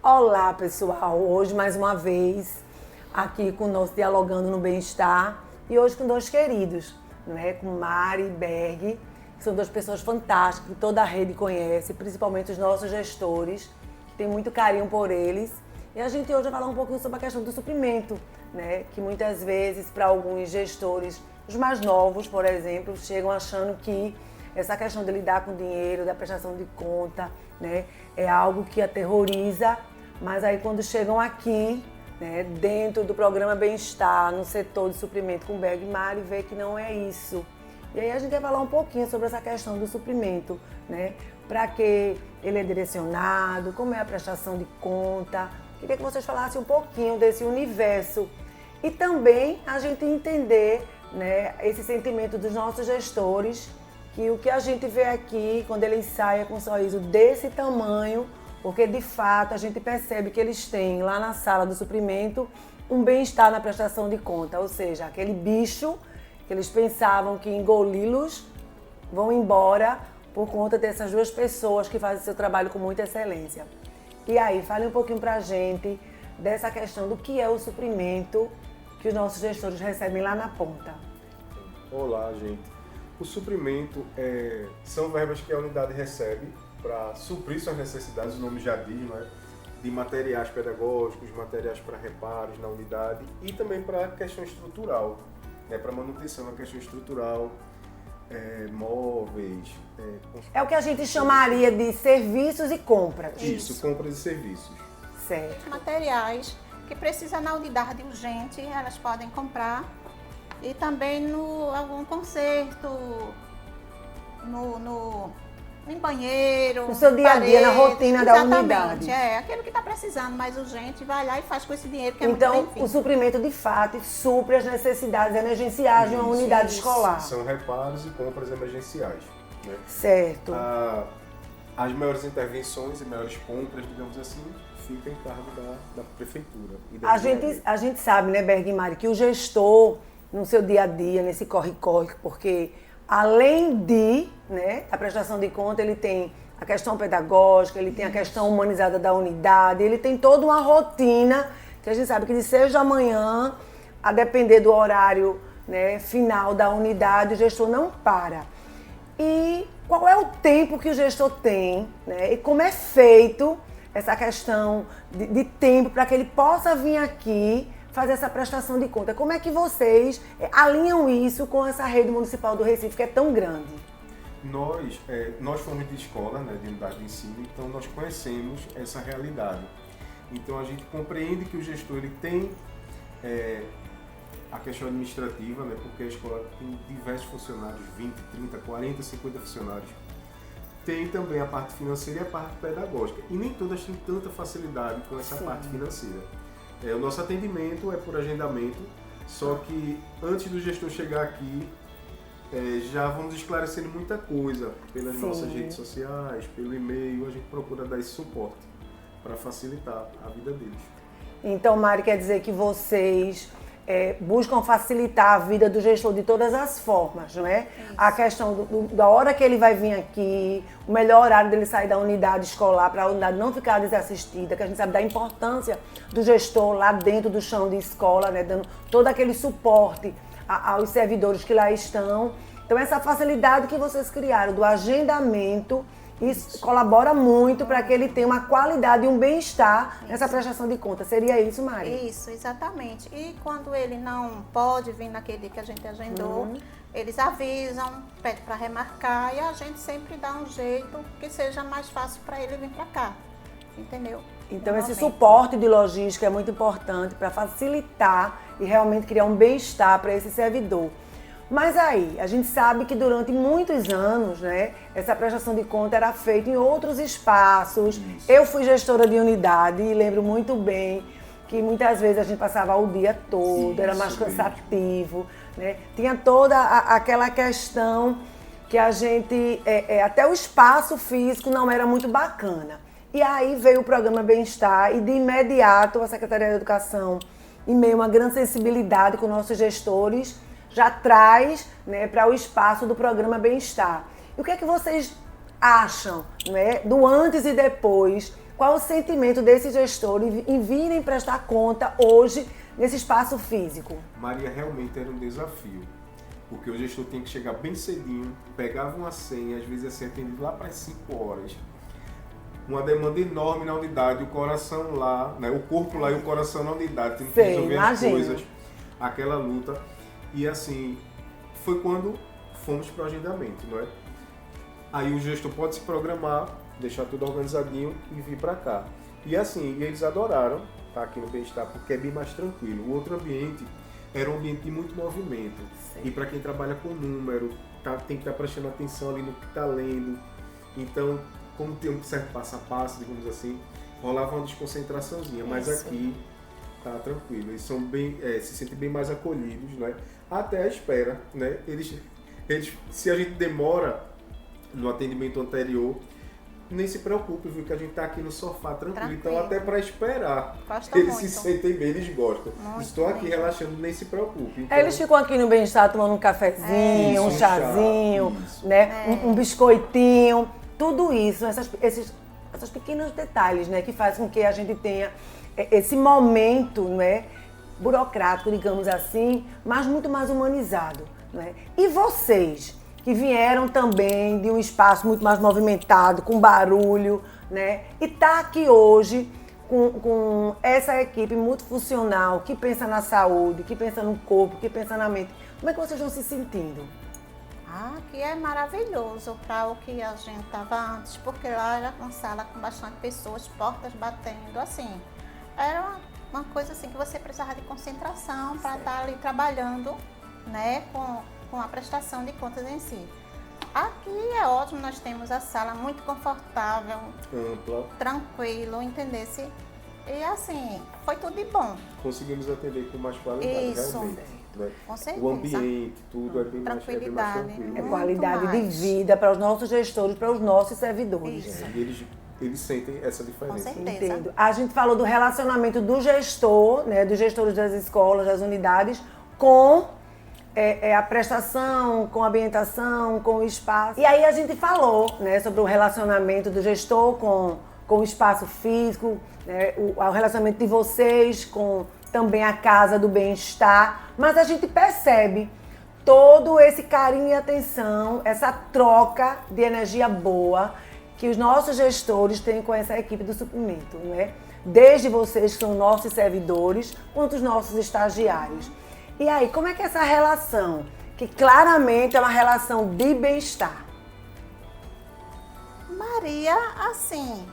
Olá, pessoal! Hoje, mais uma vez, aqui com o nosso Dialogando no Bem-Estar e hoje com dois queridos, né? Com Mari e Berg, que são duas pessoas fantásticas que toda a rede conhece, principalmente os nossos gestores, que tem muito carinho por eles. E a gente hoje vai falar um pouquinho sobre a questão do suprimento, né? Que muitas vezes, para alguns gestores, os mais novos, por exemplo, chegam achando que essa questão de lidar com dinheiro, da prestação de conta, né? É algo que aterroriza. Mas aí quando chegam aqui, né, dentro do programa Bem-Estar, no setor de suprimento com Berg e Mari, vê que não é isso. E aí a gente vai falar um pouquinho sobre essa questão do suprimento, né? Para que ele é direcionado, como é a prestação de conta. Queria que vocês falassem um pouquinho desse universo. E também a gente entender, né, esse sentimento dos nossos gestores, que o que a gente vê aqui, quando ele ensaia com um sorriso desse tamanho, porque de fato a gente percebe que eles têm lá na sala do suprimento um bem-estar na prestação de conta, ou seja, aquele bicho que eles pensavam que engoli-los vão embora por conta dessas duas pessoas que fazem seu trabalho com muita excelência. E aí, fale um pouquinho pra gente dessa questão do que é o suprimento que os nossos gestores recebem lá na ponta. Olá, gente. O suprimento são verbas que a unidade recebe para suprir suas necessidades, o nome já diz, né? De materiais pedagógicos, materiais para reparos na unidade e também para a questão estrutural, né? Para manutenção da questão estrutural, móveis. É o que a gente chamaria de serviços e compras. Isso, compras e serviços. Certo. Materiais que precisam na unidade urgente, elas podem comprar. E também algum conserto, em banheiro, no seu dia a dia, na rotina da unidade. Aquilo que está precisando mais urgente, vai lá e faz com esse dinheiro que é então, muito bem-vindo. o suprimento, de fato, supre as necessidades emergenciais de uma unidade escolar. São reparos e compras emergenciais, né? Certo. As maiores intervenções e maiores compras, digamos assim, ficam em cargo da prefeitura. E da a gente sabe, né, Berg e Mari, que o gestor, no seu dia a dia, nesse corre-corre, porque além de, né, a prestação de conta, ele tem a questão pedagógica, ele tem a questão humanizada da unidade, ele tem toda uma rotina que a gente sabe que de 6 da manhã, a depender do horário, né, final da unidade, o gestor não para. E qual é o tempo que o gestor tem, né, e como é feito essa questão de tempo para que ele possa vir aqui fazer essa prestação de conta? Como é que vocês alinham isso com essa rede municipal do Recife, que é tão grande? Nós fomos de escola, né, de unidade de ensino, então nós conhecemos essa realidade. Então a gente compreende que o gestor ele tem a questão administrativa, né, porque a escola tem diversos funcionários, 20, 30, 40, 50 funcionários. Tem também a parte financeira e a parte pedagógica. E nem todas têm tanta facilidade com essa parte financeira. O nosso atendimento é por agendamento, só que antes do gestor chegar aqui, já vamos esclarecendo muita coisa pelas nossas redes sociais, pelo e-mail, a gente procura dar esse suporte para facilitar a vida deles. Então, Mari, quer dizer que vocês buscam facilitar a vida do gestor de todas as formas, não é? Isso. A questão da hora que ele vai vir aqui, o melhor horário dele sair da unidade escolar para a unidade não ficar desassistida, que a gente sabe da importância do gestor lá dentro do chão de escola, né? Dando todo aquele suporte aos servidores que lá estão. Então, essa facilidade que vocês criaram do agendamento, isso colabora muito para que ele tenha uma qualidade e um bem-estar nessa prestação de conta. Seria isso, Mari? Isso, exatamente. E quando ele não pode vir naquele dia que a gente agendou, eles avisam, pedem para remarcar e a gente sempre dá um jeito que seja mais fácil para ele vir para cá. Entendeu? Então, esse suporte de logística é muito importante para facilitar e realmente criar um bem-estar para esse servidor. Mas aí, a gente sabe que durante muitos anos, né, essa prestação de conta era feita em outros espaços. Isso. Eu fui gestora de unidade e lembro muito bem que muitas vezes a gente passava o dia todo, era mais cansativo, né? Tinha toda aquela questão que a gente, até o espaço físico não era muito bacana. E aí veio o programa Bem-Estar e de imediato a Secretaria da Educação, em meio a uma grande sensibilidade com nossos gestores, já traz, né, para o espaço do programa Bem-Estar. E o que é que vocês acham, né, do antes e depois Qual o sentimento desse gestor em virem prestar conta hoje nesse espaço físico? Maria, realmente era um desafio, porque o gestor tinha que chegar bem cedinho, pegava uma senha, às vezes ia ser atendido lá para as 5 horas. Uma demanda enorme na unidade, o coração lá, né, o corpo lá e o coração na unidade, tendo que resolver as coisas, aquela luta. E assim, foi quando fomos para o agendamento, não é? Aí o gestor pode se programar, deixar tudo organizadinho e vir para cá. E assim, eles adoraram estar aqui no Bem-Estar, porque é bem mais tranquilo. O outro ambiente era um ambiente de muito movimento. Sim. E para quem trabalha com número, tem que estar prestando atenção ali no que está lendo. Então, como tem um certo passo a passo, digamos assim, rolava uma desconcentraçãozinha. Mas aqui tá tranquilo. Eles são bem, se sentem bem mais acolhidos, né? Até a espera, né? Eles, se a gente demora no atendimento anterior, nem se preocupe, viu, que a gente tá aqui no sofá tranquilo. Então até para esperar, eles se sentem bem, eles gostam. Estou aqui relaxando, nem se preocupe. Então, eles ficam aqui no Bem-Estar tomando um cafezinho, um chazinho, né? Um biscoitinho, tudo isso, esses pequenos detalhes, né, que fazem com que a gente tenha esse momento, né, burocrático, digamos assim, mas muito mais humanizado, né? E vocês, que vieram também de um espaço muito mais movimentado, com barulho, né? E tá aqui hoje com essa equipe multifuncional que pensa na saúde, que pensa no corpo, que pensa na mente. Como é que vocês estão se sentindo? Aqui é maravilhoso para o que a gente estava antes, porque lá era uma sala com bastante pessoas, portas batendo, assim. Era uma coisa assim que você precisava de concentração para estar ali trabalhando, né, com a prestação de contas em si. Aqui é ótimo, nós temos a sala muito confortável, ampla, tranquilo, entendesse? E assim, foi tudo de bom. Conseguimos atender com mais qualidade, isso, realmente. Né? Com certeza. O ambiente, tudo é bem mais tranquilo. É qualidade de vida para os nossos gestores, para os nossos servidores. Eles sentem essa diferença. Com certeza. Entendo. A gente falou do relacionamento do gestor, né, dos gestores das escolas, das unidades, com a prestação, com a ambientação, com o espaço. E aí a gente falou, né, sobre o relacionamento do gestor com o espaço físico, né, o relacionamento de vocês com também a Casa do Bem-Estar, mas a gente percebe todo esse carinho e atenção, essa troca de energia boa que os nossos gestores têm com essa equipe do suprimento, né? Desde vocês que são nossos servidores, quanto os nossos estagiários. E aí, como é que é essa relação, que claramente é uma relação de bem-estar? Maria, assim,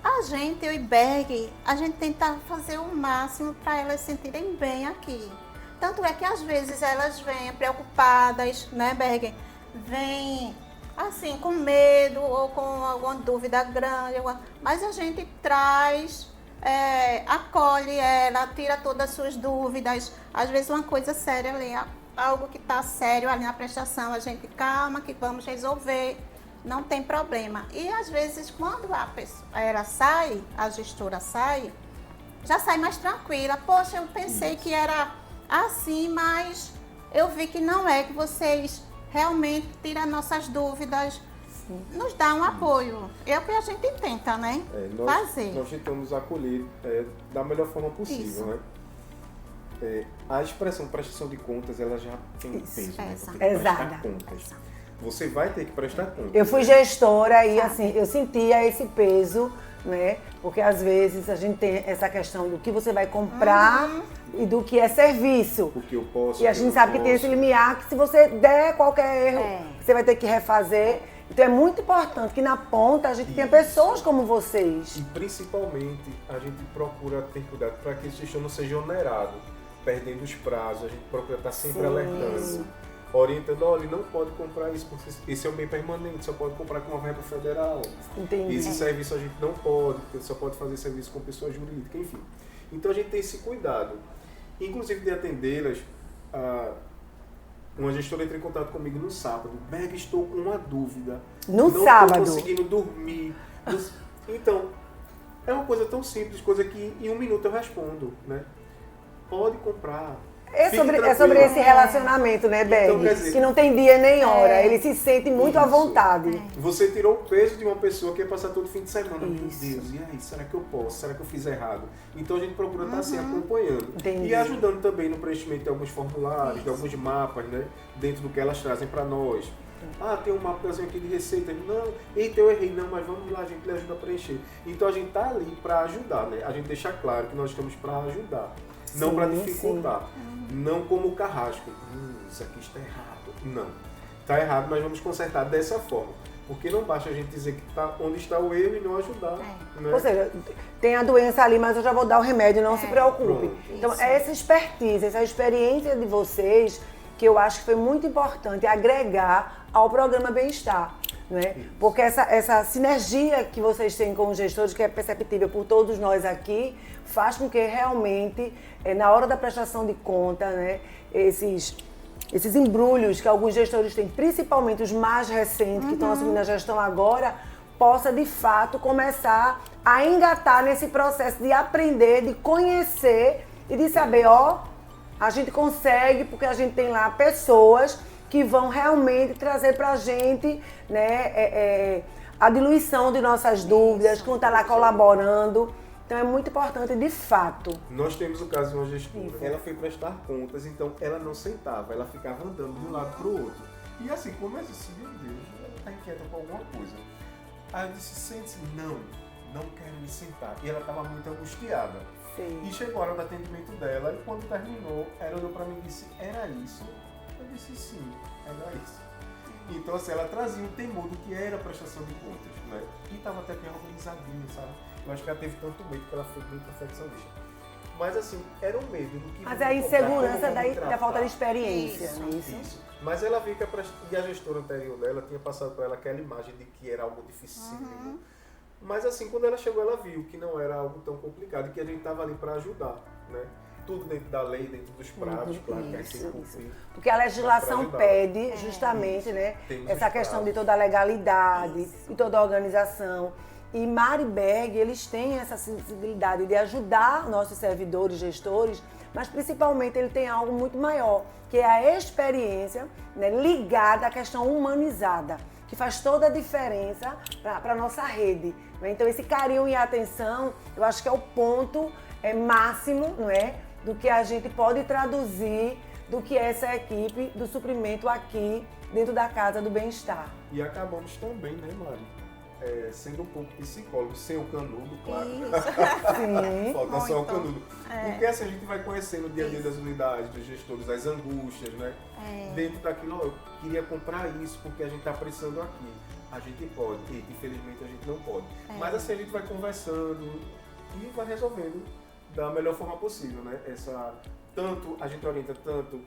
a gente, eu e Berg, a gente tenta fazer o máximo para elas se sentirem bem aqui. Tanto é que às vezes elas vêm preocupadas, né, Berg? Vêm assim, com medo ou com alguma dúvida grande, mas a gente traz, acolhe ela, tira todas as suas dúvidas. Às vezes uma coisa séria ali, algo que está sério ali na prestação, a gente, calma que vamos resolver. Não tem problema. E às vezes quando a pessoa, ela sai, a gestora sai, já sai mais tranquila. Poxa, eu pensei que era assim, mas eu vi que não é, que vocês realmente tiram nossas dúvidas, nos dá um apoio. É o que a gente tenta, né? Fazer. Nós tentamos acolher da melhor forma possível, né? A expressão prestação de contas, ela já tem um peso, né? Prestar contas. Você vai ter que prestar conta. Eu fui gestora e assim, eu sentia esse peso, né? Porque às vezes a gente tem essa questão do que você vai comprar e do que é serviço. O que eu posso. E a gente sabe que tem esse limiar que se você der qualquer erro, você vai ter que refazer. Então é muito importante que na ponta a gente tenha pessoas como vocês. E principalmente a gente procura ter cuidado para que esse gestor não seja onerado, perdendo os prazos. A gente procura estar sempre alertando. Orientando, olha, não pode comprar isso, porque esse é um bem permanente, só pode comprar com uma verba federal. Entendi. Esse serviço a gente não pode, porque só pode fazer serviço com pessoa jurídica, enfim. Então a gente tem esse cuidado. Inclusive de atendê-las, uma gestora entrou em contato comigo no sábado. Berg, estou com uma dúvida. No sábado? Não estou conseguindo dormir. Então, é uma coisa tão simples, coisa que em um minuto eu respondo, né? Pode comprar. É sobre esse relacionamento, né, Berg? Então, quer dizer, que não tem dia nem hora. Ele se sente muito à vontade. Você tirou o peso de uma pessoa que ia passar todo fim de semana. Isso. Meu Deus, e aí? Será que eu posso? Será que eu fiz errado? Então a gente procura estar assim acompanhando. Entendi. E ajudando também no preenchimento de alguns formulários, de alguns mapas, né? Dentro do que elas trazem para nós. Ah, tem um mapazinho aqui de receita. Não, eita, eu errei. Não, mas vamos lá, a gente lhe ajuda a preencher. Então a gente está ali para ajudar, né? A gente deixa claro que nós estamos para ajudar. Não para dificultar. Não como o carrasco. Isso aqui está errado. Não. Está errado, mas vamos consertar dessa forma. Porque não basta a gente dizer que tá onde está o erro e não ajudar. Né? Ou seja, tem a doença ali, mas eu já vou dar o remédio, não se preocupe. Pronto. Então, é essa expertise, essa experiência de vocês que eu acho que foi muito importante agregar ao programa Bem-Estar. Né? Porque essa sinergia que vocês têm com os gestores, que é perceptível por todos nós aqui, faz com que realmente, na hora da prestação de conta, né, esses embrulhos que alguns gestores têm, principalmente os mais recentes, que estão assumindo a gestão agora, possa de fato começar a engatar nesse processo de aprender, de conhecer e de saber, a gente consegue, porque a gente tem lá pessoas que vão realmente trazer para a gente, né, a diluição de nossas dúvidas, que vão estar lá colaborando. Então é muito importante, de fato. Nós temos o caso de uma gestora. Ela foi prestar contas, então ela não sentava, ela ficava andando de um lado para o outro. E assim, como eu disse, meu Deus, ela está inquieta com alguma coisa. Aí eu disse, sente-se, não quero me sentar. E ela estava muito angustiada. Sim. E chegou a hora do atendimento dela, e quando terminou, ela olhou para mim e disse, era isso? Eu disse, sim, era isso. Então assim, ela trazia o temor do que era a prestação de contas, né? E estava até bem organizadinho, sabe? Eu acho que ela teve tanto medo que ela foi bem perfeccionista. Mas assim, era um medo do que... Mas é a insegurança da falta de experiência. Isso. Mas ela viu que e a gestora anterior dela tinha passado para ela aquela imagem de que era algo dificílimo. Mas assim, quando ela chegou, ela viu que não era algo tão complicado e que a gente estava ali para ajudar, né? Tudo dentro da lei, dentro dos prazos, claro, que a gente tem que cumprir. Porque a legislação pede justamente, né, essa questão de toda a legalidade e toda a organização. E Mari e Berg, eles têm essa sensibilidade de ajudar nossos servidores, gestores, mas principalmente ele tem algo muito maior, que é a experiência, né, ligada à questão humanizada, que faz toda a diferença para a nossa rede. Né? Então esse carinho e atenção, eu acho que é o ponto máximo, não é, do que a gente pode traduzir do que é essa equipe do suprimento aqui dentro da Casa do Bem-Estar. E acabamos também, né, Mari? Sendo um pouco psicólogo, sem o canudo, claro. Sim. Falta só o canudo. Porque assim a gente vai conhecendo o dia a dia das unidades, dos gestores, as angústias, né? Dentro daquilo, eu queria comprar isso porque a gente está precisando aqui. A gente pode, e infelizmente a gente não pode. Mas assim a gente vai conversando e vai resolvendo da melhor forma possível, né? Tanto a gente orienta tanto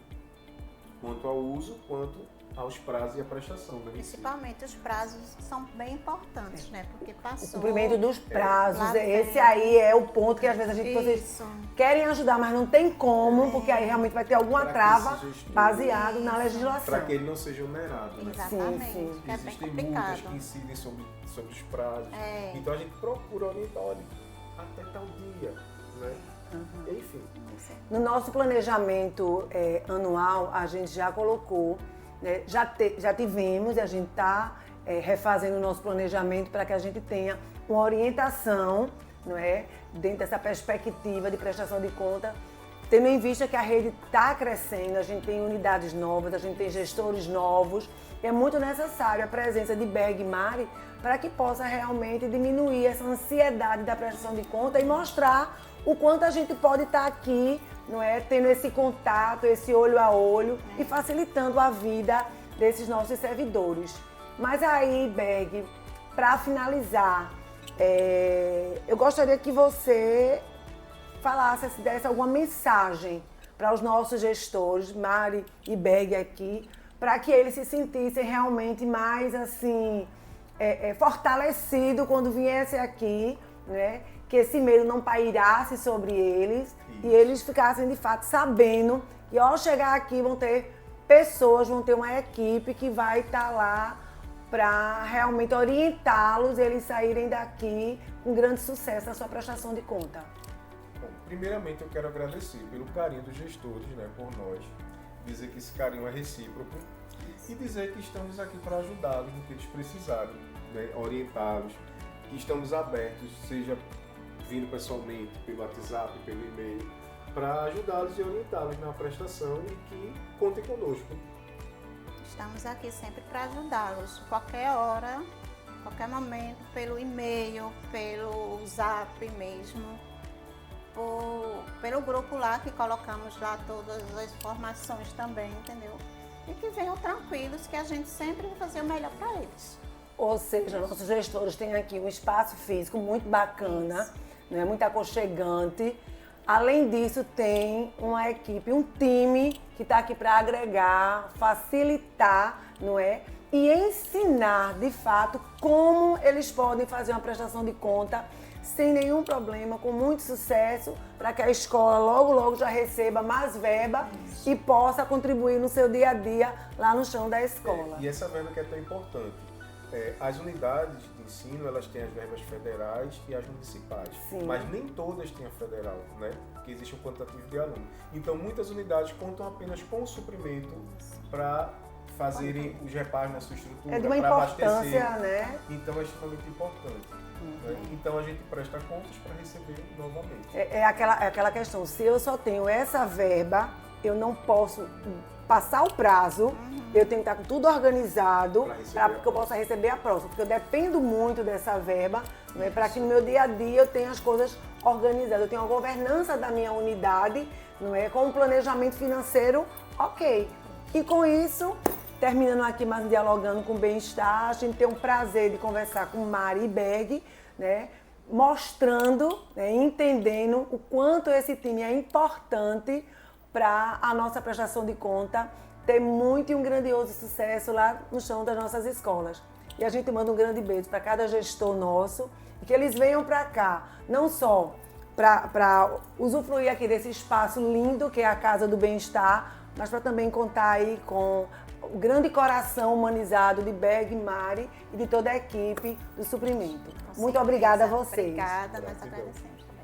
quanto ao uso, quanto aos prazos e à prestação. Né? Principalmente os prazos são bem importantes, né? Porque passou... O cumprimento dos prazos, esse aí é o ponto que às vezes vocês querem ajudar, mas não tem como, porque aí realmente vai ter alguma trava baseado na legislação. Para que ele não seja onerado. Né? Exatamente. Sim. É Existem bem multas complicado. que incidem sobre os prazos. Então a gente procura orientar, olha, até tal dia. Né? Enfim. No nosso planejamento anual, a gente já colocou, né, já tivemos, e a gente está refazendo o nosso planejamento para que a gente tenha uma orientação, não é, dentro dessa perspectiva de prestação de conta, tendo em vista que a rede está crescendo, a gente tem unidades novas, a gente tem gestores novos, e é muito necessário a presença de Berg e Mari para que possa realmente diminuir essa ansiedade da prestação de conta e mostrar o quanto a gente pode estar aqui, não é, tendo esse contato, esse olho a olho e facilitando a vida desses nossos servidores. Mas aí, Berg, para finalizar, eu gostaria que você falasse, se desse alguma mensagem para os nossos gestores, Mari e Berg aqui, para que eles se sentissem realmente mais assim, fortalecidos quando viessem aqui, né? Que esse medo não pairasse sobre eles e eles ficassem de fato sabendo que ao chegar aqui vão ter pessoas, vão ter uma equipe que vai estar lá para realmente orientá-los, eles saírem daqui com grande sucesso na sua prestação de conta. Bom, primeiramente eu quero agradecer pelo carinho dos gestores, né, por nós, dizer que esse carinho é recíproco e dizer que estamos aqui para ajudá-los no que eles precisarem, né, orientá-los, que estamos abertos, seja vindo pessoalmente, pelo WhatsApp, pelo e-mail, para ajudá-los e orientá-los na prestação e que contem conosco. Estamos aqui sempre para ajudá-los, qualquer hora, qualquer momento, pelo e-mail, pelo zap mesmo, pelo grupo lá que colocamos lá todas as informações também, entendeu? E que venham tranquilos, que a gente sempre vai fazer o melhor para eles. Ou seja, nossos gestores têm aqui um espaço físico muito bacana, né, muito aconchegante. Além disso, tem uma equipe, um time que está aqui para agregar, facilitar, não é? E ensinar, de fato, como eles podem fazer uma prestação de conta sem nenhum problema, com muito sucesso, para que a escola logo já receba mais verba e possa contribuir no seu dia a dia lá no chão da escola. E essa verba que é tão importante. As unidades de ensino, elas têm as verbas federais e as municipais, Sim. mas nem todas têm a federal, né? Porque existe um quantitativo de alunos. Então, muitas unidades contam apenas com o suprimento para fazerem os reparos na sua estrutura, É de uma para importância, abastecer. né? Então, é extremamente importante. Né? Então, a gente presta contas para receber novamente. É aquela questão, se eu só tenho essa verba, eu não posso passar o prazo, eu tenho que estar com tudo organizado para que eu possa receber a próxima, porque eu dependo muito dessa verba, né, para que no meu dia a dia eu tenha as coisas organizadas, eu tenho a governança da minha unidade, não é, com um planejamento financeiro, ok. E com isso, terminando aqui mais dialogando com o Bem-Estar, a gente tem um prazer de conversar com Mari e Berg, né, mostrando, né, entendendo o quanto esse time é importante para a nossa prestação de conta ter muito e um grandioso sucesso lá no chão das nossas escolas. E a gente manda um grande beijo para cada gestor nosso e que eles venham para cá, não só para usufruir aqui desse espaço lindo que é a Casa do Bem-Estar, mas para também contar aí com o grande coração humanizado de Berg, Mari e de toda a equipe do suprimento. Muito obrigada a vocês. Obrigada, nós agradecemos também.